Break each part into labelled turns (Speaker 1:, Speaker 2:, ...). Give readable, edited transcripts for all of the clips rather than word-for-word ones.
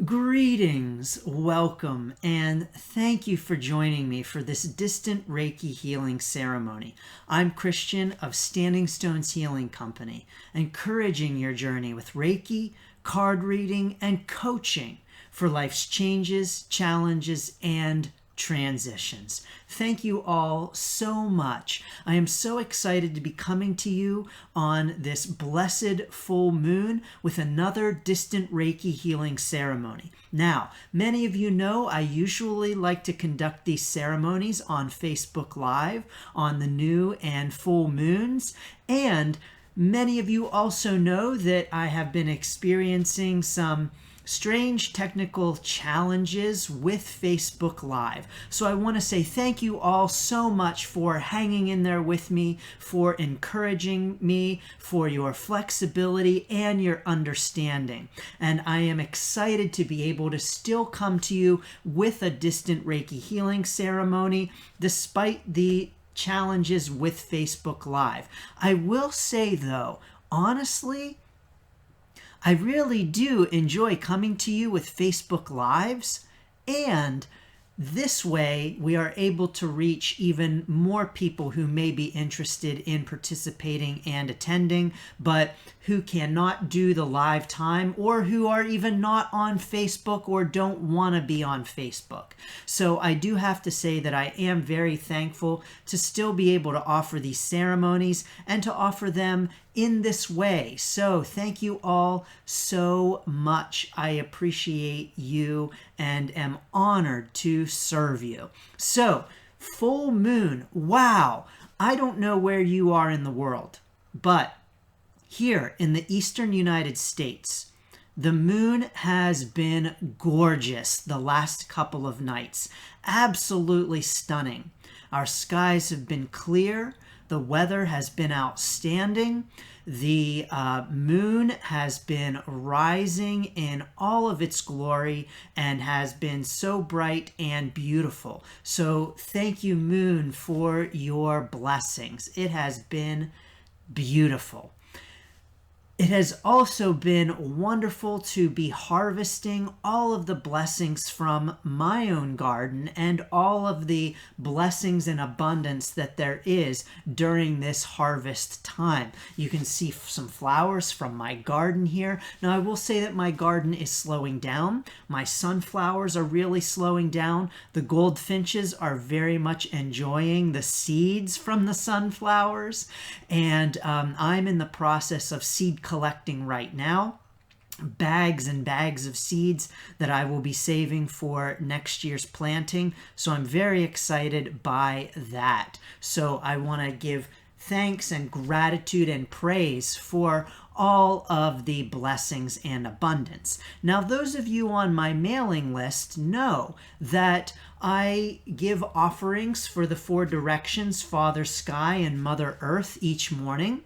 Speaker 1: Greetings, welcome, and thank you for joining me for this distant Reiki healing ceremony. I'm Christian of Standing Stones Healing Company, encouraging your journey with Reiki, card reading, and coaching for life's changes, challenges, and transitions. Thank you all so much. I am so excited to be coming to you on this blessed full moon with another distant Reiki healing ceremony. Now, many of you know I usually like to conduct these ceremonies on Facebook Live on the new and full moons, and many of you also know that I have been experiencing some strange technical challenges with Facebook Live. So I want to say thank you all so much for hanging in there with me, for encouraging me, for your flexibility and your understanding. And I am excited to be able to still come to you with a distant Reiki healing ceremony, despite the challenges with Facebook Live. I will say though, honestly, I really do enjoy coming to you with Facebook Lives, and this way we are able to reach even more people who may be interested in participating and attending, but who cannot do the live time or who are even not on Facebook or don't want to be on Facebook. So I do have to say that I am very thankful to still be able to offer these ceremonies and to offer them in this way. So thank you all so much. I appreciate you and am honored to serve you. So, full moon. Wow. I don't know where you are in the world, but here in the eastern United States, the moon has been gorgeous the last couple of nights. Absolutely stunning. Our skies have been clear. The weather has been outstanding. The moon has been rising in all of its glory and has been so bright and beautiful. So thank you, moon, for your blessings. It has been beautiful. It has also been wonderful to be harvesting all of the blessings from my own garden and all of the blessings and abundance that there is during this harvest time. You can see some flowers from my garden here. Now, I will say that my garden is slowing down. My sunflowers are really slowing down. The goldfinches are very much enjoying the seeds from the sunflowers. And I'm in the process of seed collecting right now, bags and bags of seeds that I will be saving for next year's planting. So I'm very excited by that. So I want to give thanks and gratitude and praise for all of the blessings and abundance. Now, those of you on my mailing list know that I give offerings for the four directions, Father Sky and Mother Earth, each morning.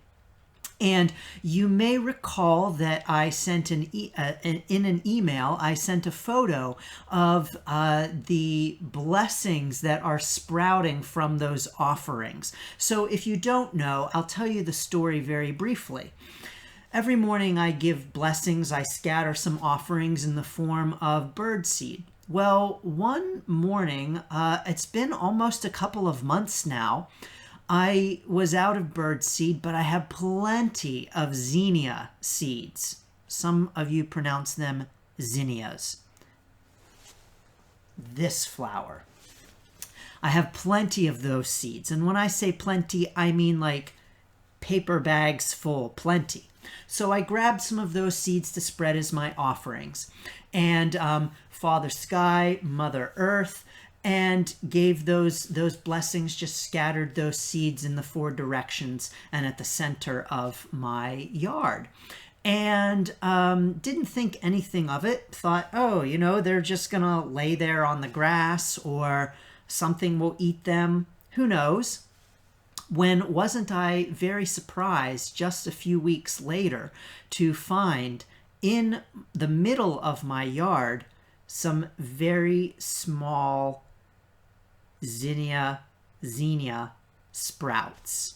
Speaker 1: And you may recall that I sent in an email, I sent a photo of the blessings that are sprouting from those offerings. So if you don't know, I'll tell you the story very briefly. Every morning I give blessings, I scatter some offerings in the form of birdseed. Well, one morning, it's been almost a couple of months now, I was out of birdseed, but I have plenty of zinnia seeds. Some of you pronounce them zinnias. This flower. I have plenty of those seeds. And when I say plenty, I mean like paper bags full, plenty. So I grabbed some of those seeds to spread as my offerings. And Father Sky, Mother Earth, and gave those blessings, just scattered those seeds in the four directions and at the center of my yard. And didn't think anything of it. Thought, oh, they're just going to lay there on the grass or something will eat them. Who knows? When wasn't I very surprised just a few weeks later to find in the middle of my yard some very small zinnia sprouts.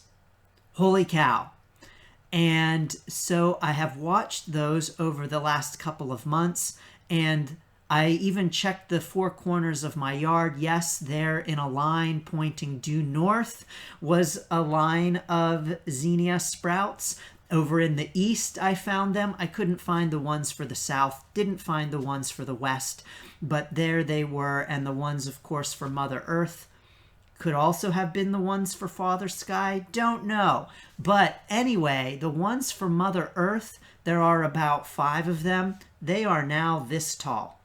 Speaker 1: Holy cow. And so I have watched those over the last couple of months, and I even checked the four corners of my yard. Yes, there in a line pointing due north was a line of zinnia sprouts. Over in the east, I found them. I couldn't find the ones for the south, didn't find the ones for the west, but there they were. And the ones, of course, for Mother Earth could also have been the ones for Father Sky. Don't know. But anyway, the ones for Mother Earth, there are about 5 of them. They are now this tall.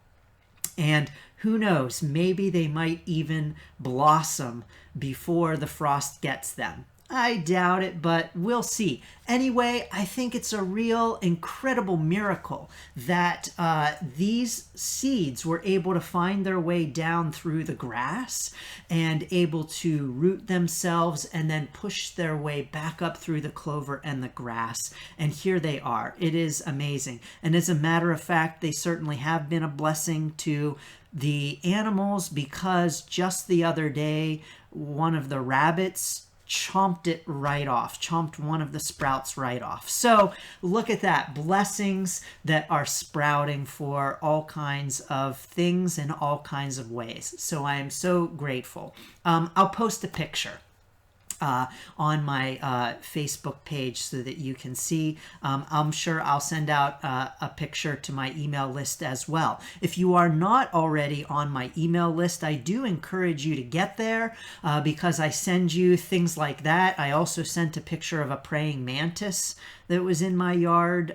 Speaker 1: And who knows, maybe they might even blossom before the frost gets them. I doubt it, but we'll see. Anyway, I think it's a real incredible miracle that these seeds were able to find their way down through the grass and able to root themselves and then push their way back up through the clover and the grass. And here they are. It is amazing. And as a matter of fact, they certainly have been a blessing to the animals, because just the other day, one of the rabbits chomped it right off, chomped one of the sprouts right off. So look at that, blessings that are sprouting for all kinds of things in all kinds of ways. So I am so grateful. I'll post a picture on my Facebook page so that you can see. I'm sure I'll send out a picture to my email list as well. If you are not already on my email list, I do encourage you to get there because I send you things like that. I also sent a picture of a praying mantis that was in my yard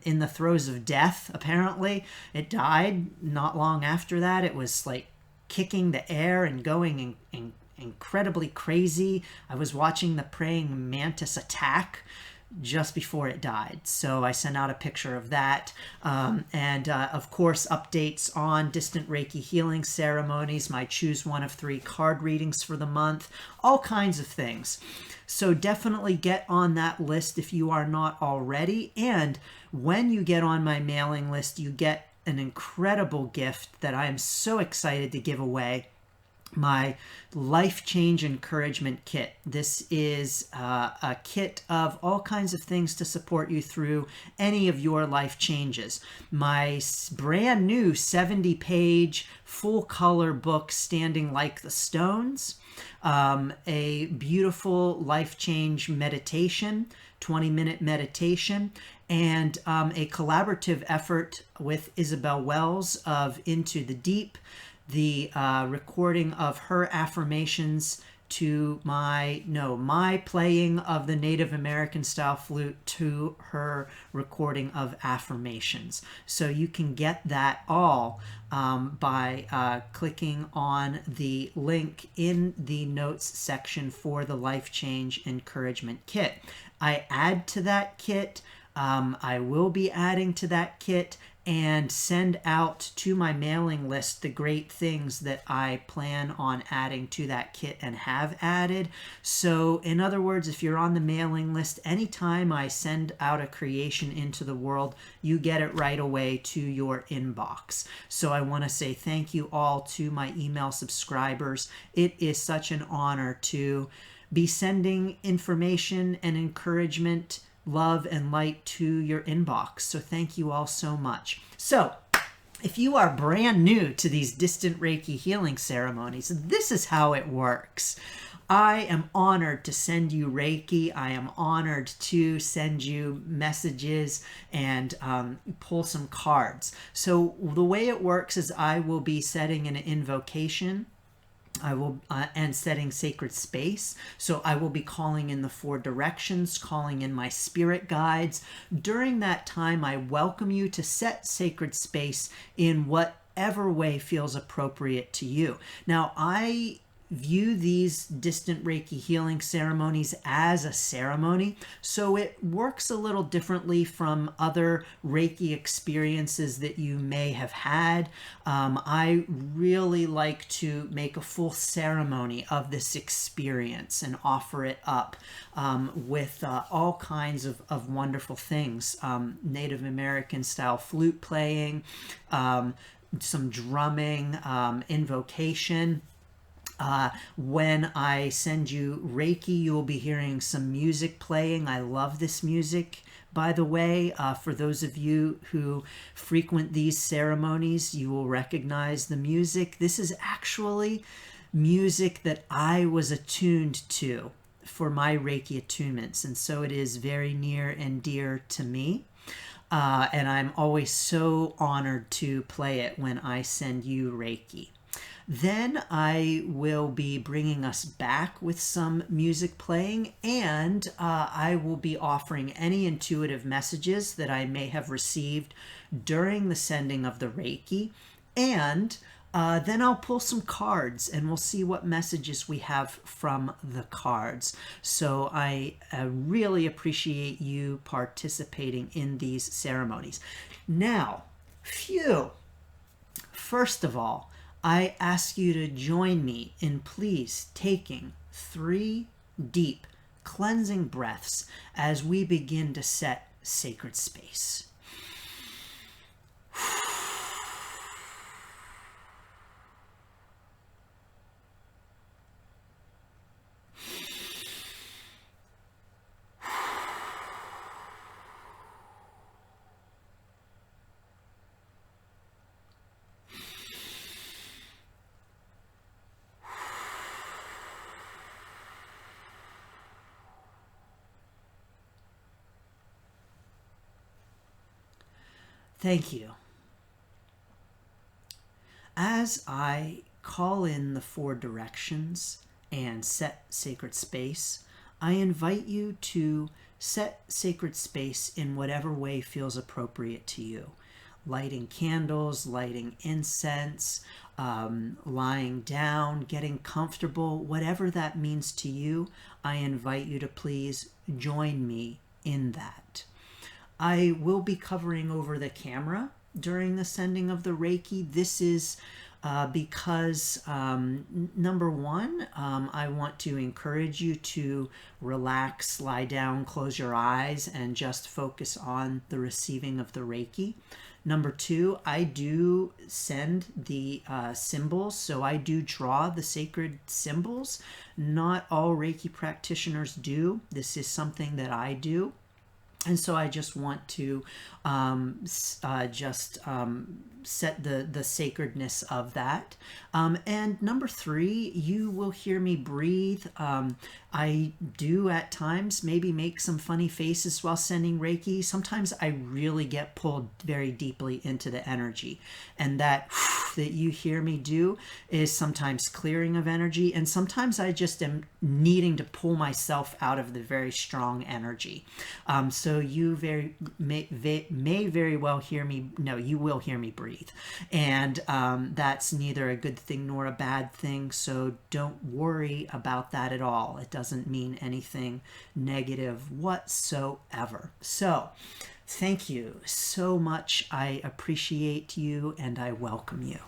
Speaker 1: in the throes of death, apparently. It died not long after that. It was like kicking the air and going incredibly crazy. I was watching the praying mantis attack just before it died. So I sent out a picture of that. And of course, updates on distant Reiki healing ceremonies, my choose one of 3 card readings for the month, all kinds of things. So definitely get on that list if you are not already. And when you get on my mailing list, you get an incredible gift that I am so excited to give away. My Life Change Encouragement Kit. This is a kit of all kinds of things to support you through any of your life changes. My brand new 70-page full color book, Standing Like the Stones, a beautiful life change meditation, 20-minute meditation, and a collaborative effort with Isabel Wells of Into the Deep, the recording of her affirmations to my playing of the Native American Style Flute to her recording of affirmations. So you can get that all by clicking on the link in the notes section for the Life Change Encouragement Kit. I add to that kit, I will be adding to that kit and send out to my mailing list the great things that I plan on adding to that kit and have added. So in other words, if you're on the mailing list, anytime I send out a creation into the world, you get it right away to your inbox. So I want to say thank you all to my email subscribers. It is such an honor to be sending information and encouragement, love and light to your inbox. So thank you all so much. So if you are brand new to these distant Reiki healing ceremonies, this is how it works. I am honored to send you Reiki. I am honored to send you messages and pull some cards. So the way it works is I will be setting an invocation. I will and setting sacred space. So I will be calling in the 4 directions, calling in my spirit guides. During that time, I welcome you to set sacred space in whatever way feels appropriate to you. Now, I view these distant Reiki healing ceremonies as a ceremony, so it works a little differently from other Reiki experiences that you may have had. I really like to make a full ceremony of this experience and offer it up with all kinds of wonderful things. Native American style flute playing, some drumming, invocation. When I send you Reiki, you will be hearing some music playing. I love this music By the way, for those of you who frequent these ceremonies, you will recognize the music. This is actually music that I was attuned to for my Reiki attunements, and so it is very near and dear to me. And I'm always so honored to play it when I send you Reiki. Then I will be bringing us back with some music playing, and I will be offering any intuitive messages that I may have received during the sending of the Reiki. And then I'll pull some cards and we'll see what messages we have from the cards. So I really appreciate you participating in these ceremonies. Now, first of all, I ask you to join me in please taking 3 deep cleansing breaths as we begin to set sacred space. Thank you. As I call in the 4 directions and set sacred space, I invite you to set sacred space in whatever way feels appropriate to you. Lighting candles, lighting incense, lying down, getting comfortable, whatever that means to you, I invite you to please join me in that. I will be covering over the camera during the sending of the Reiki. This is because, number one, I want to encourage you to relax, lie down, close your eyes, and just focus on the receiving of the Reiki. Number 2, I do send the symbols, so I do draw the sacred symbols. Not all Reiki practitioners do. This is something that I do. And so I just want to set the sacredness of that. And number 3, you will hear me breathe. I do at times maybe make some funny faces while sending Reiki. Sometimes I really get pulled very deeply into the energy. And that you hear me do is sometimes clearing of energy. And sometimes I just am needing to pull myself out of the very strong energy. So you may very well hear me. No, you will hear me breathe. And that's neither a good thing nor a bad thing. So don't worry about that at all. It doesn't mean anything negative whatsoever. So thank you so much. I appreciate you and I welcome you.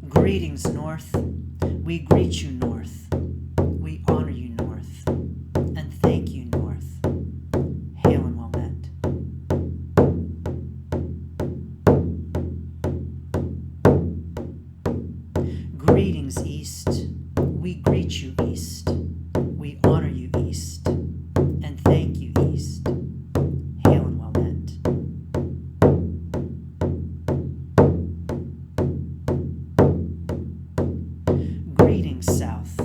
Speaker 1: Greetings, North. We greet you, North. We honor you, North. And thank you, North. Hail and well met. Greetings, East. We greet you, East. We honor you, East. And thank you, East. Hail and well met. Greetings, South.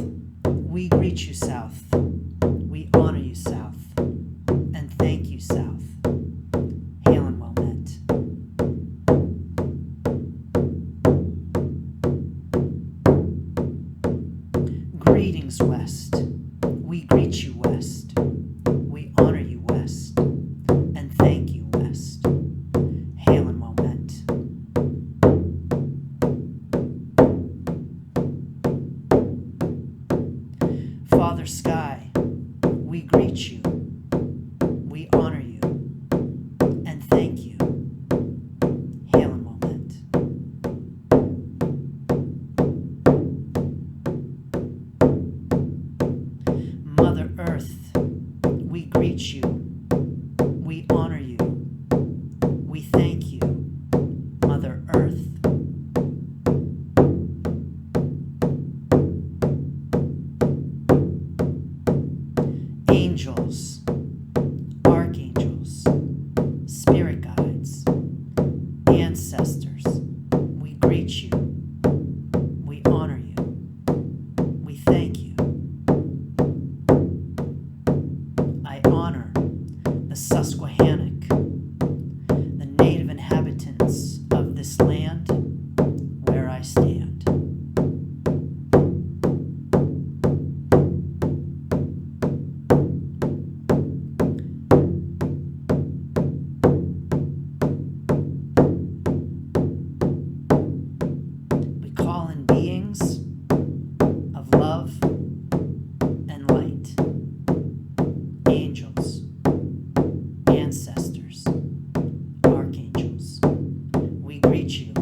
Speaker 1: greet you.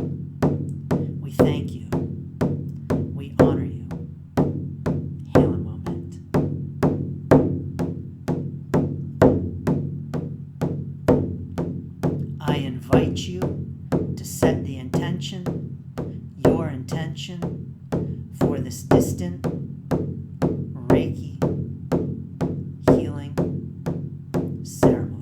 Speaker 1: We thank you. We honor you. Healing moment. I invite you to set the intention, your intention, for this distant Reiki healing ceremony.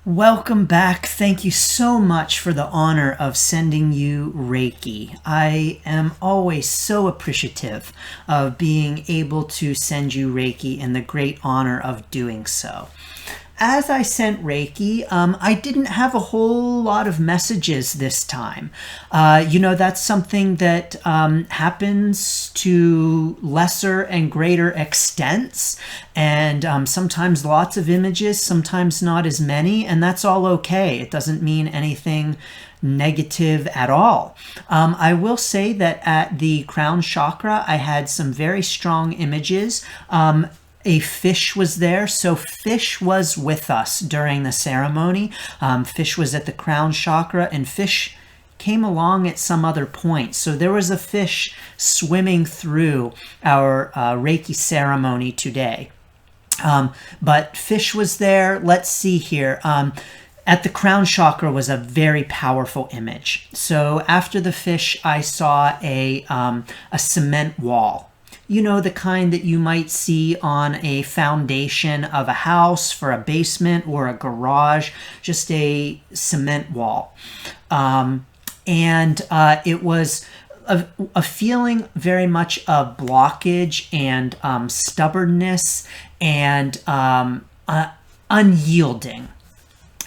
Speaker 1: Welcome back. Thank you so much for the honor of sending you Reiki. I am always so appreciative of being able to send you Reiki and the great honor of doing so. As I sent Reiki, I didn't have a whole lot of messages this time. That's something that happens to lesser and greater extents, and sometimes lots of images, sometimes not as many, and that's all okay. It doesn't mean anything negative at all. I will say that at the crown chakra, I had some very strong images. A fish was there, so fish was with us during the ceremony. Fish was at the crown chakra, and fish came along at some other point. So there was a fish swimming through our Reiki ceremony today. But fish was there. Let's see here. At the crown chakra was a very powerful image. So after the fish, I saw a cement wall. You know, the kind that you might see on a foundation of a house for a basement or a garage, just a cement wall. It was a feeling very much of blockage and stubbornness and unyielding.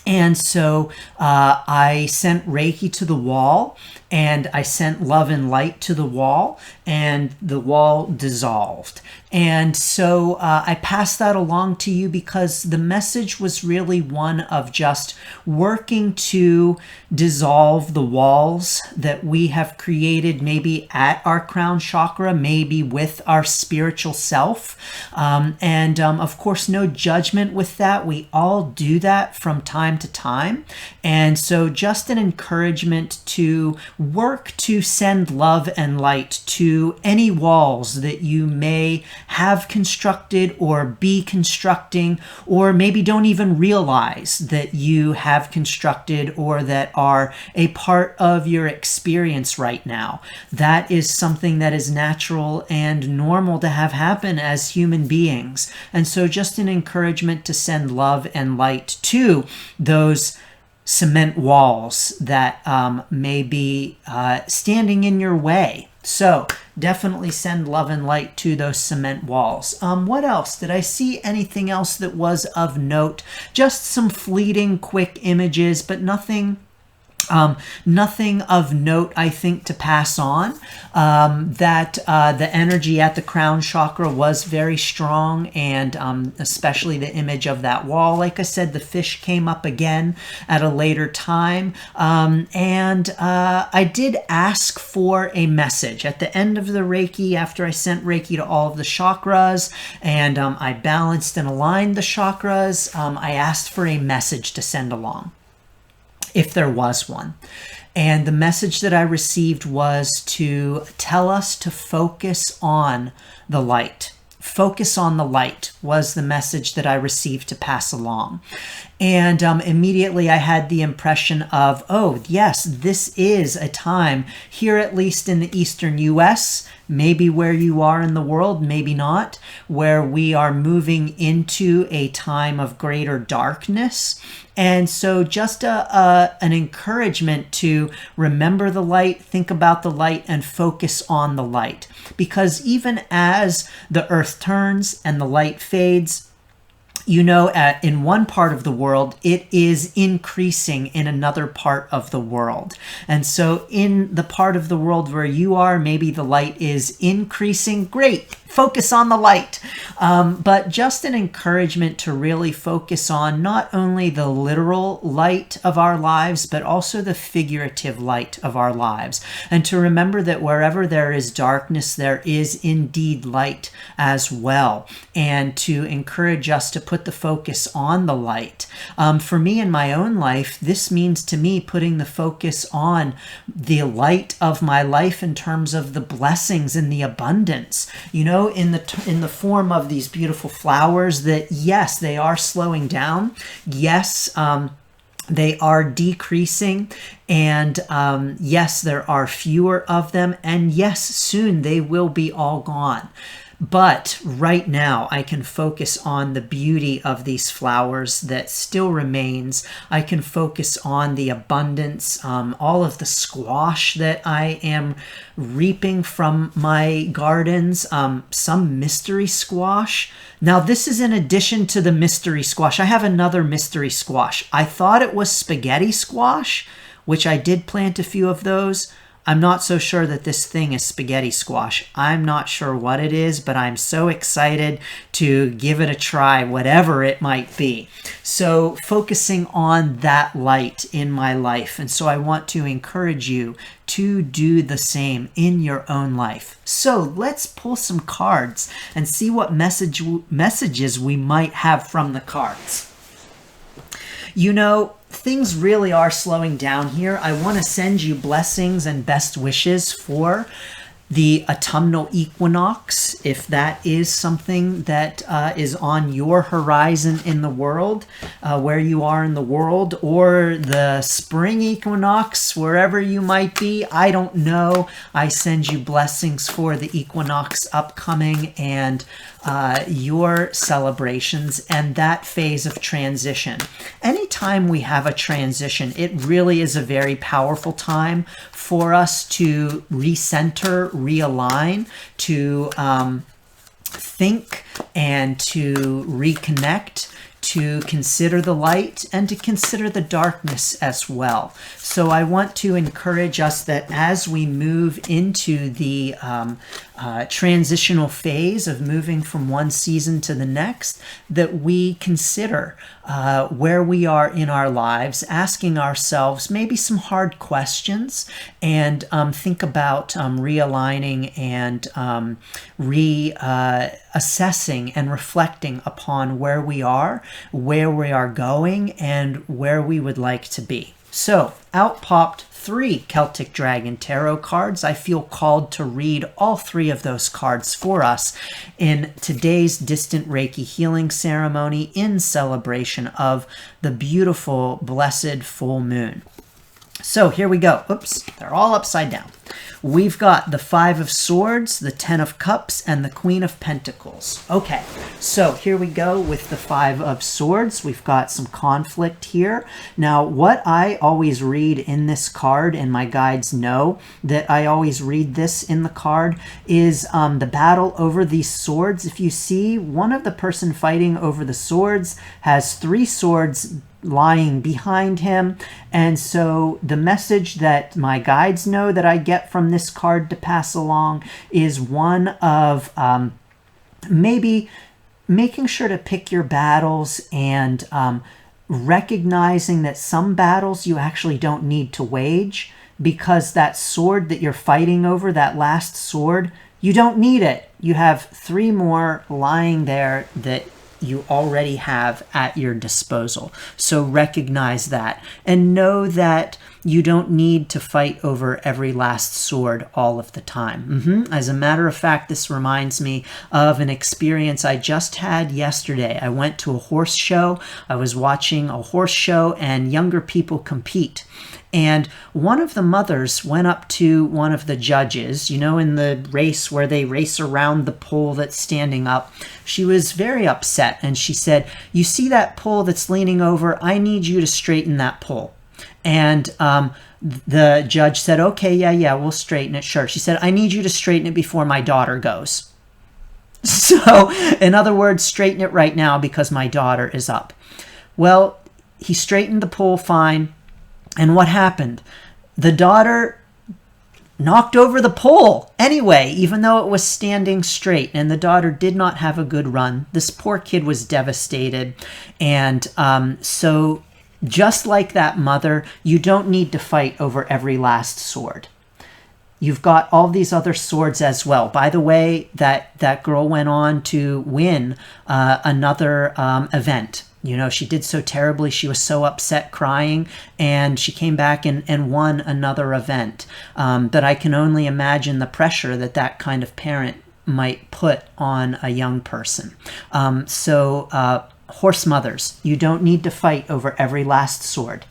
Speaker 1: And so I sent Reiki to the wall, and I sent love and light to the wall, and the wall dissolved. And so I passed that along to you because the message was really one of just working to dissolve the walls that we have created, maybe at our crown chakra, maybe with our spiritual self. Of course, no judgment with that. We all do that from time to time. And so just an encouragement to work to send love and light to any walls that you may have constructed or be constructing, or maybe don't even realize that you have constructed or that are a part of your experience right now. That is something that is natural and normal to have happen as human beings. And so just an encouragement to send love and light to those cement walls that may be standing in your way. So definitely send love and light to those cement walls. What else? Did I see anything else that was of note? Just some fleeting, quick images, but nothing of note, I think, to pass on. The energy at the crown chakra was very strong, and especially the image of that wall. Like I said, the fish came up again at a later time. I did ask for a message at the end of the Reiki, after I sent Reiki to all of the chakras, and I balanced and aligned the chakras. I asked for a message to send along, if there was one. And the message that I received was to tell us to focus on the light. Focus on the light was the message that I received to pass along. And immediately I had the impression of, oh, yes, this is a time here, at least in the Eastern U.S., maybe where you are in the world, maybe not, where we are moving into a time of greater darkness. And so just an encouragement to remember the light, think about the light, and focus on the light. Because even as the earth turns and the light fades, you know, in one part of the world, it is increasing in another part of the world. And so in the part of the world where you are, maybe the light is increasing. Great. Focus on the light. But just an encouragement to really focus on not only the literal light of our lives, but also the figurative light of our lives. And to remember that wherever there is darkness, there is indeed light as well. And to encourage us to put the focus on the light. For me in my own life, this means to me putting the focus on the light of my life in terms of the blessings and the abundance. You know, in the form of these beautiful flowers that, yes, they are slowing down. Yes, they are decreasing, and yes, there are fewer of them, and yes, soon they will be all gone. But right now, I can focus on the beauty of these flowers that still remains. I can focus on the abundance, all of the squash that I am reaping from my gardens, some mystery squash. Now, this is in addition to the mystery squash. I have another mystery squash. I thought it was spaghetti squash, which I did plant a few of those. I'm not so sure that this thing is spaghetti squash. I'm not sure what it is, but I'm so excited to give it a try, whatever it might be. So focusing on that light in my life. And so I want to encourage you to do the same in your own life. So let's pull some cards and see what messages we might have from the cards. You know, things really are slowing down here. I want to send you blessings and best wishes for the autumnal equinox, if that is something that is on your horizon in the world, where you are in the world, or the spring equinox, wherever you might be. I don't know. I send you blessings for the equinox upcoming and your celebrations and that phase of transition. Anytime we have a transition, it really is a very powerful time for us to recenter, realign, to think and to reconnect, to consider the light and to consider the darkness as well. So I want to encourage us that as we move into the transitional phase of moving from one season to the next, that we consider where we are in our lives, asking ourselves maybe some hard questions, and think about realigning and reassessing and reflecting upon where we are going, and where we would like to be. So out popped 3 Celtic Dragon Tarot cards. I feel called to read all 3 of those cards for us in today's Distant Reiki Healing Ceremony in celebration of the beautiful, blessed full moon. So here we go. Oops, they're all upside down. We've got the 5 of Swords, the 10 of Cups, and the Queen of Pentacles. Okay, so here we go with the 5 of Swords. We've got some conflict here. Now, what I always read in this card, and my guides know that I always read this in the card, is the battle over these swords. If you see, one of the person fighting over the swords has 3 swords lying behind him. And so the message that my guides know that I get from this card to pass along is one of maybe making sure to pick your battles and recognizing that some battles you actually don't need to wage, because that sword that you're fighting over, that last sword, you don't need it. You have 3 more lying there that you already have at your disposal. So recognize that and know that you don't need to fight over every last sword all of the time. As a matter of fact, this reminds me of an experience I just had yesterday. I went to a horse show. I was watching a horse show and younger people compete. And one of the mothers went up to one of the judges, you know, in the race where they race around the pole that's standing up. She was very upset and she said, "You see that pole that's leaning over? I need you to straighten that pole." And the judge said, "Okay, yeah, we'll straighten it, sure." She said, "I need you to straighten it before my daughter goes." So, in other words, straighten it right now because my daughter is up. Well, he straightened the pole fine. And what happened? The daughter knocked over the pole anyway, even though it was standing straight, and the daughter did not have a good run. This poor kid was devastated. And so just like that mother, you don't need to fight over every last sword. You've got all these other swords as well. By the way, that girl went on to win another event. You know, she did so terribly. She was so upset, crying, and she came back and won another event. But I can only imagine the pressure that kind of parent might put on a young person. So horse mothers, you don't need to fight over every last sword.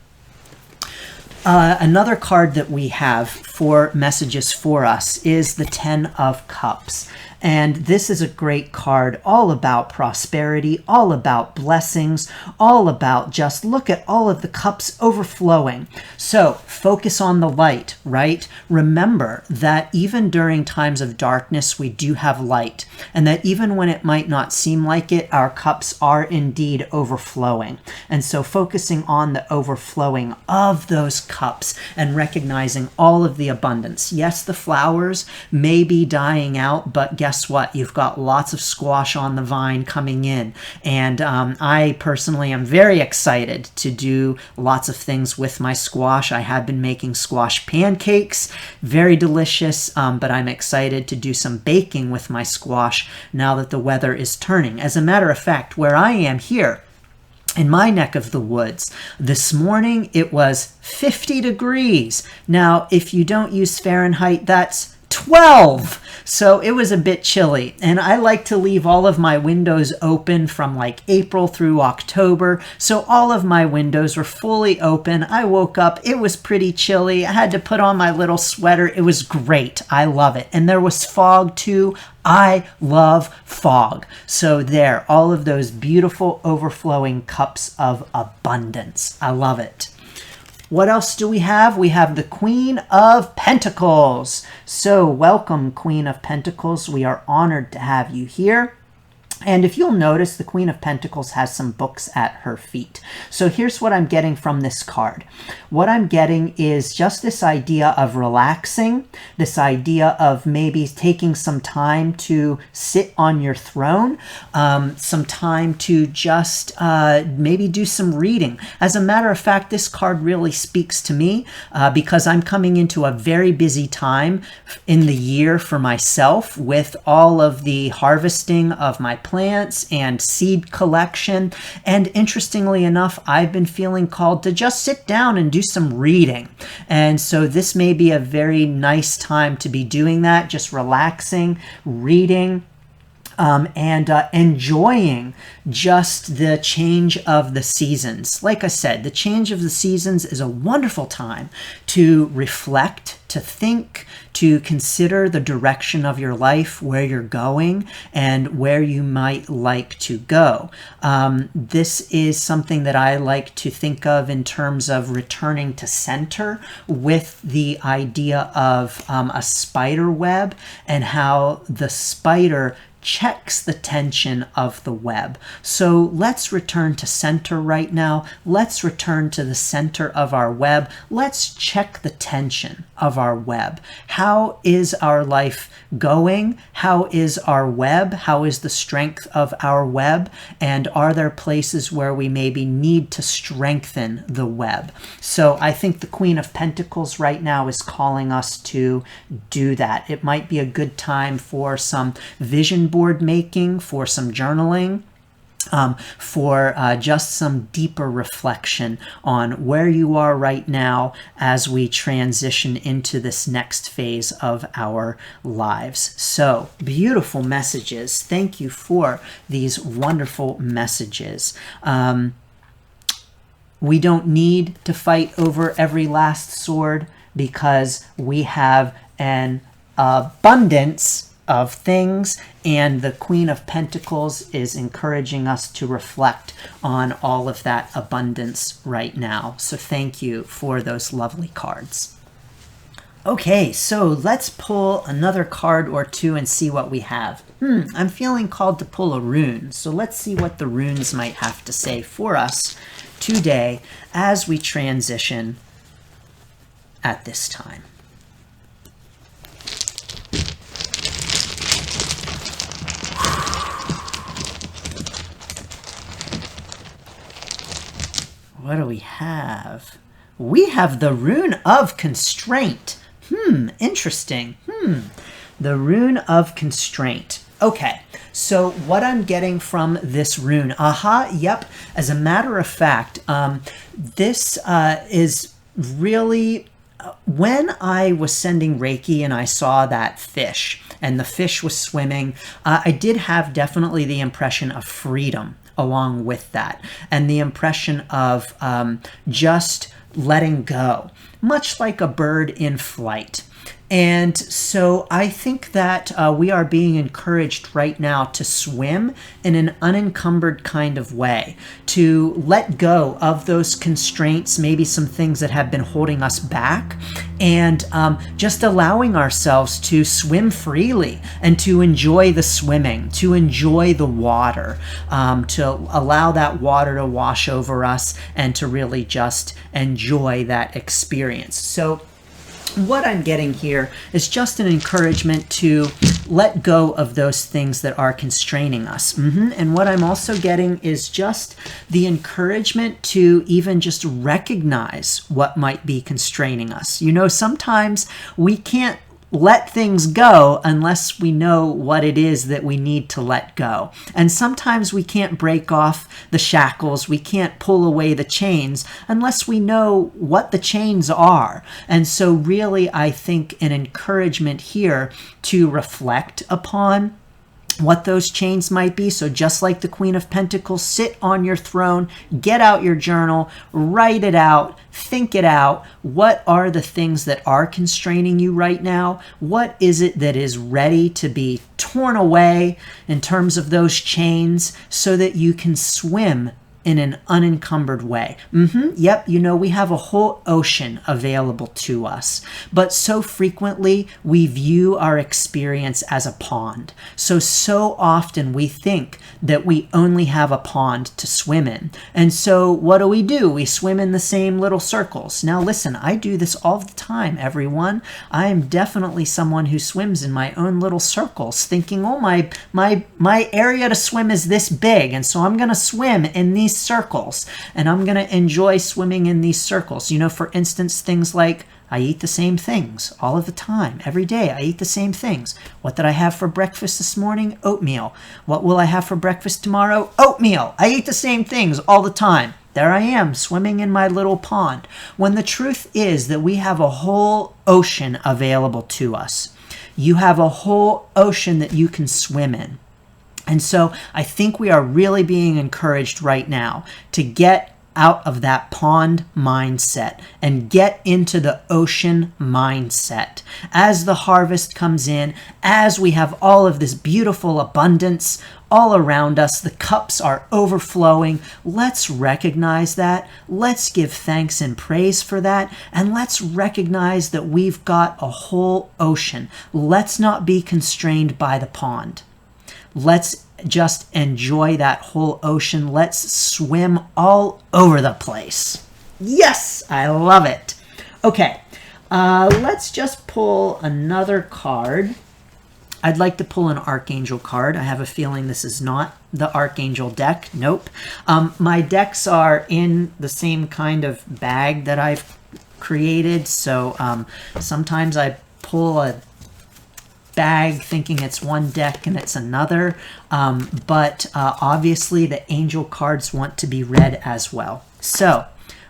Speaker 1: Another card that we have for messages for us is the 10 of Cups. And this is a great card, all about prosperity, all about blessings, all about just look at all of the cups overflowing. So focus on the light, right? Remember that even during times of darkness, we do have light, and that even when it might not seem like it, our cups are indeed overflowing. And so focusing on the overflowing of those cups and recognizing all of the abundance. Yes, the flowers may be dying out, but guess what? You've got lots of squash on the vine coming in. And I personally am very excited to do lots of things with my squash. I have been making squash pancakes, very delicious, but I'm excited to do some baking with my squash now that the weather is turning. As a matter of fact, where I am here, in my neck of the woods, this morning it was 50 degrees. Now, if you don't use Fahrenheit, that's 12. So it was a bit chilly, and I like to leave all of my windows open from like April through October. So all of my windows were fully open. I woke up, it was pretty chilly. I had to put on my little sweater. It was great. I love it. And there was fog too. I love fog. So there, all of those beautiful overflowing cups of abundance. I love it. What else do we have? We have the Queen of Pentacles. So welcome, Queen of Pentacles. We are honored to have you here. And if you'll notice, the Queen of Pentacles has some books at her feet. So here's what I'm getting from this card. What I'm getting is just this idea of relaxing, this idea of maybe taking some time to sit on your throne, some time to just maybe do some reading. As a matter of fact, this card really speaks to me because I'm coming into a very busy time in the year for myself with all of the harvesting of my plants and seed collection. And interestingly enough, I've been feeling called to just sit down and do some reading. And so this may be a very nice time to be doing that, just relaxing, reading, and enjoying just the change of the seasons. Like I said, the change of the seasons is a wonderful time to reflect, to think, to consider the direction of your life, where you're going, and where you might like to go. This is something that I like to think of in terms of returning to center with the idea of a spider web and how the spider checks the tension of the web. So let's return to center right now. Let's return to the center of our web. Let's check the tension of our web. How is our life going? How is our web? How is the strength of our web? And are there places where we maybe need to strengthen the web? So I think the Queen of Pentacles right now is calling us to do that. It might be a good time for some vision board making, for some journaling, for just some deeper reflection on where you are right now as we transition into this next phase of our lives. So, beautiful messages. Thank you for these wonderful messages. We don't need to fight over every last sword because we have an abundance of things, and the Queen of Pentacles is encouraging us to reflect on all of that abundance right now. So thank you for those lovely cards. Okay, so let's pull another card or two and see what we have. I'm feeling called to pull a rune, so let's see what the runes might have to say for us today as we transition at this time. What do we have? We have the Rune of Constraint. Interesting. The Rune of Constraint. Okay, so what I'm getting from this rune, yep, as a matter of fact, this is really, when I was sending Reiki and I saw that fish, and the fish was swimming, I did have definitely the impression of freedom along with that, and the impression of just letting go, much like a bird in flight. And so I think that we are being encouraged right now to swim in an unencumbered kind of way, to let go of those constraints, maybe some things that have been holding us back, and just allowing ourselves to swim freely and to enjoy the swimming, to enjoy the water, to allow that water to wash over us and to really just enjoy that experience. So what I'm getting here is just an encouragement to let go of those things that are constraining us. And what I'm also getting is just the encouragement to even just recognize what might be constraining us. You know, sometimes we can't let things go unless we know what it is that we need to let go. And sometimes we can't break off the shackles, we can't pull away the chains unless we know what the chains are. And so really, I think an encouragement here to reflect upon what those chains might be. So just like the Queen of Pentacles, sit on your throne, get out your journal, write it out, think it out. What are the things that are constraining you right now? What is it that is ready to be torn away in terms of those chains so that you can swim in an unencumbered way? Yep, you know, we have a whole ocean available to us, but so frequently we view our experience as a pond. So often we think that we only have a pond to swim in. And so what do? We swim in the same little circles. Now listen, I do this all the time, everyone. I am definitely someone who swims in my own little circles, thinking, oh, my area to swim is this big, and so I'm going to swim in these circles, and I'm going to enjoy swimming in these circles. You know, for instance, things like I eat the same things all of the time. Every day I eat the same things. What did I have for breakfast this morning? Oatmeal. What will I have for breakfast tomorrow? Oatmeal. I eat the same things all the time. There I am, swimming in my little pond. When the truth is that we have a whole ocean available to us. You have a whole ocean that you can swim in. And so I think we are really being encouraged right now to get out of that pond mindset and get into the ocean mindset. As the harvest comes in, as we have all of this beautiful abundance all around us, the cups are overflowing. Let's recognize that. Let's give thanks and praise for that. And let's recognize that we've got a whole ocean. Let's not be constrained by the pond. Let's just enjoy that whole ocean. Let's swim all over the place. Yes, I love it. Okay, let's just pull another card. I'd like to pull an Archangel card. I have a feeling this is not the Archangel deck. Nope. My decks are in the same kind of bag that I've created. So sometimes I pull a bag thinking it's one deck and it's another, but obviously the angel cards want to be read as well. So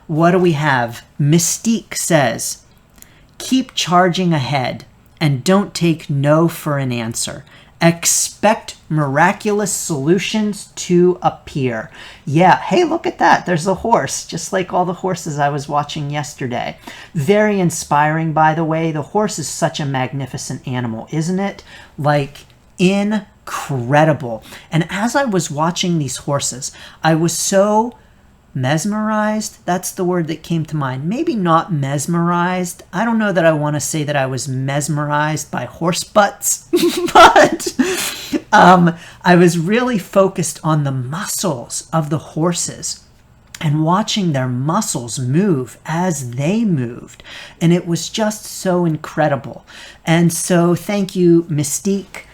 Speaker 1: what do we have? Mystique says, keep charging ahead and don't take no for an answer. Expect miraculous solutions to appear. Yeah, hey, look at that. There's a horse, just like all the horses I was watching yesterday. Very inspiring, by the way. The horse is such a magnificent animal, isn't it? Like, incredible. And as I was watching these horses, I was so mesmerized. That's the word that came to mind. Maybe not mesmerized. I don't know that I want to say that I was mesmerized by horse butts, but I was really focused on the muscles of the horses and watching their muscles move as they moved. And it was just so incredible. And so thank you, Mystique,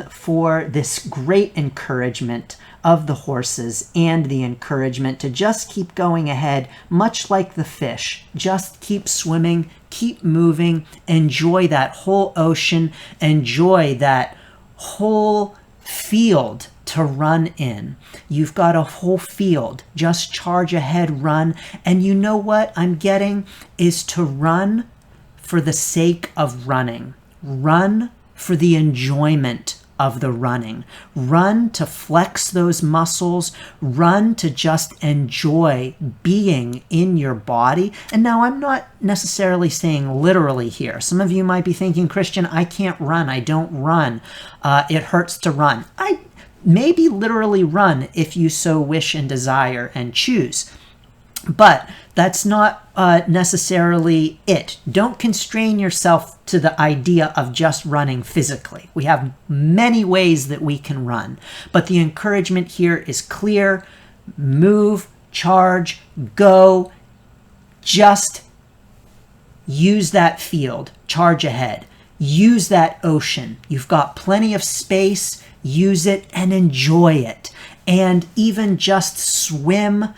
Speaker 1: for this great encouragement of the horses and the encouragement to just keep going ahead, much like the fish. Just keep swimming, keep moving, enjoy that whole ocean, enjoy that whole field to run in. You've got a whole field. Just charge ahead, run. And you know what I'm getting is to run for the sake of running. Run for the enjoyment of the running. Run to flex those muscles. Run to just enjoy being in your body. And now I'm not necessarily saying literally here. Some of you might be thinking, Christian, I can't run. I don't run. It hurts to run. I maybe literally run if you so wish and desire and choose. But that's not necessarily it. Don't constrain yourself to the idea of just running physically. We have many ways that we can run. But the encouragement here is clear. Move, charge, go. Just use that field. Charge ahead. Use that ocean. You've got plenty of space. Use it and enjoy it. And even just swim.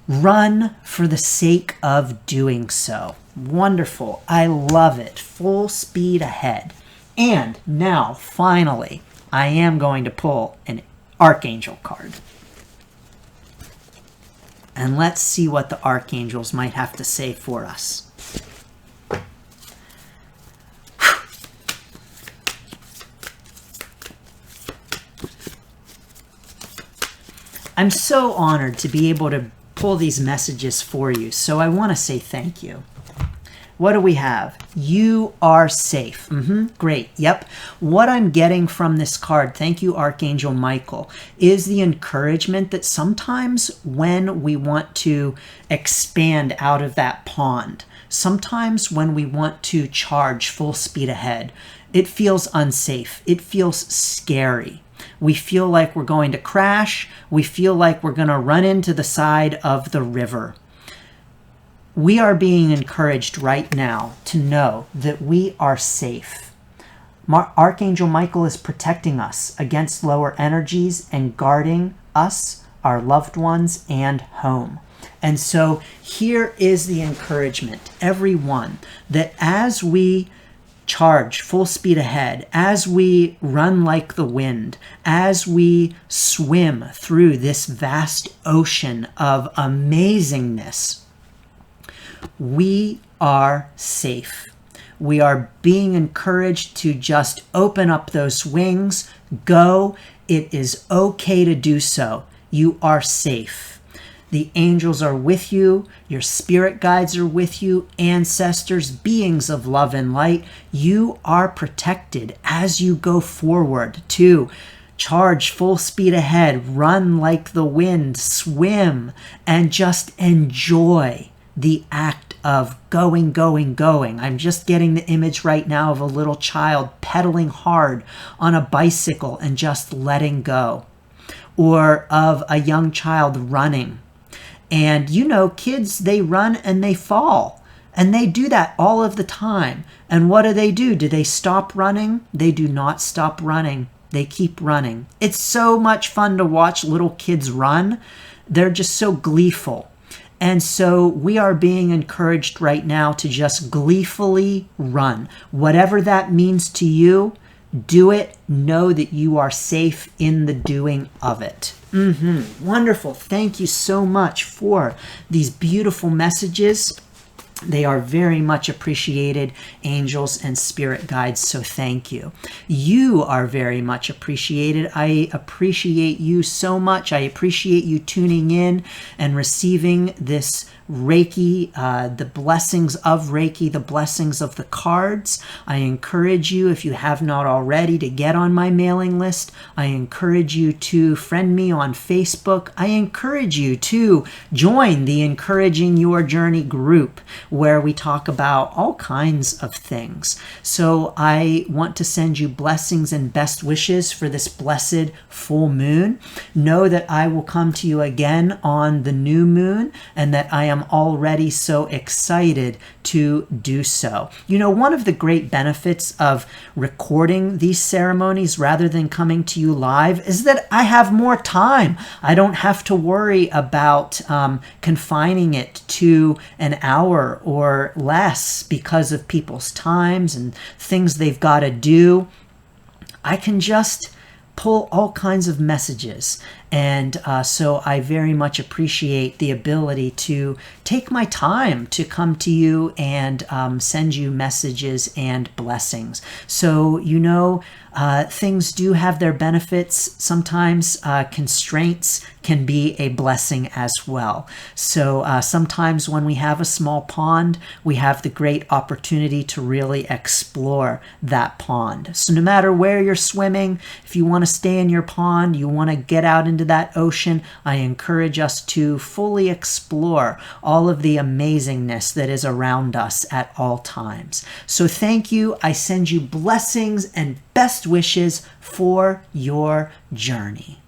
Speaker 1: Run for the sake of doing so. Wonderful. I love it. Full speed ahead. And now, finally, I am going to pull an Archangel card. And let's see what the Archangels might have to say for us. I'm so honored to be able to pull these messages for you, so I want to say thank you. What do we have? You are safe. Great. Yep. What I'm getting from this card, thank you, Archangel Michael, is the encouragement that sometimes when we want to expand out of that pond, sometimes when we want to charge full speed ahead, it feels unsafe. It feels scary. We feel like we're going to crash. We feel like we're going to run into the side of the river. We are being encouraged right now to know that we are safe. Archangel Michael is protecting us against lower energies and guarding us, our loved ones, and home. And so here is the encouragement, everyone, that as we charge full speed ahead, as we run like the wind, as we swim through this vast ocean of amazingness, we are safe. We are being encouraged to just open up those wings, go. It is okay to do so. You are safe. The angels are with you. Your spirit guides are with you. Ancestors, beings of love and light, you are protected as you go forward to charge full speed ahead, run like the wind, swim, and just enjoy the act of going, going, going. I'm just getting the image right now of a little child pedaling hard on a bicycle and just letting go, or of a young child running. And you know, kids, they run and they fall. And they do that all of the time. And what do? Do they stop running? They do not stop running. They keep running. It's so much fun to watch little kids run. They're just so gleeful. And so we are being encouraged right now to just gleefully run. Whatever that means to you, do it. Know that you are safe in the doing of it. Wonderful. Thank you so much for these beautiful messages. They are very much appreciated, angels and spirit guides, so thank you. You are very much appreciated. I appreciate you so much. I appreciate you tuning in and receiving this Reiki, the blessings of Reiki, the blessings of the cards. I encourage you, if you have not already, to get on my mailing list. I encourage you to friend me on Facebook. I encourage you to join the Encouraging Your Journey group, where we talk about all kinds of things. So I want to send you blessings and best wishes for this blessed full moon. Know that I will come to you again on the new moon, and that I am already so excited to do so. You know, one of the great benefits of recording these ceremonies rather than coming to you live is that I have more time. I don't have to worry about confining it to an hour or less because of people's times and things they've got to do. I can just pull all kinds of messages. And so I very much appreciate the ability to take my time to come to you and send you messages and blessings. So, things do have their benefits. Sometimes constraints can be a blessing as well. So sometimes when we have a small pond, we have the great opportunity to really explore that pond. So no matter where you're swimming, if you want to stay in your pond, you want to get out into that ocean, I encourage us to fully explore all of the amazingness that is around us at all times. So thank you. I send you blessings and best wishes for your journey.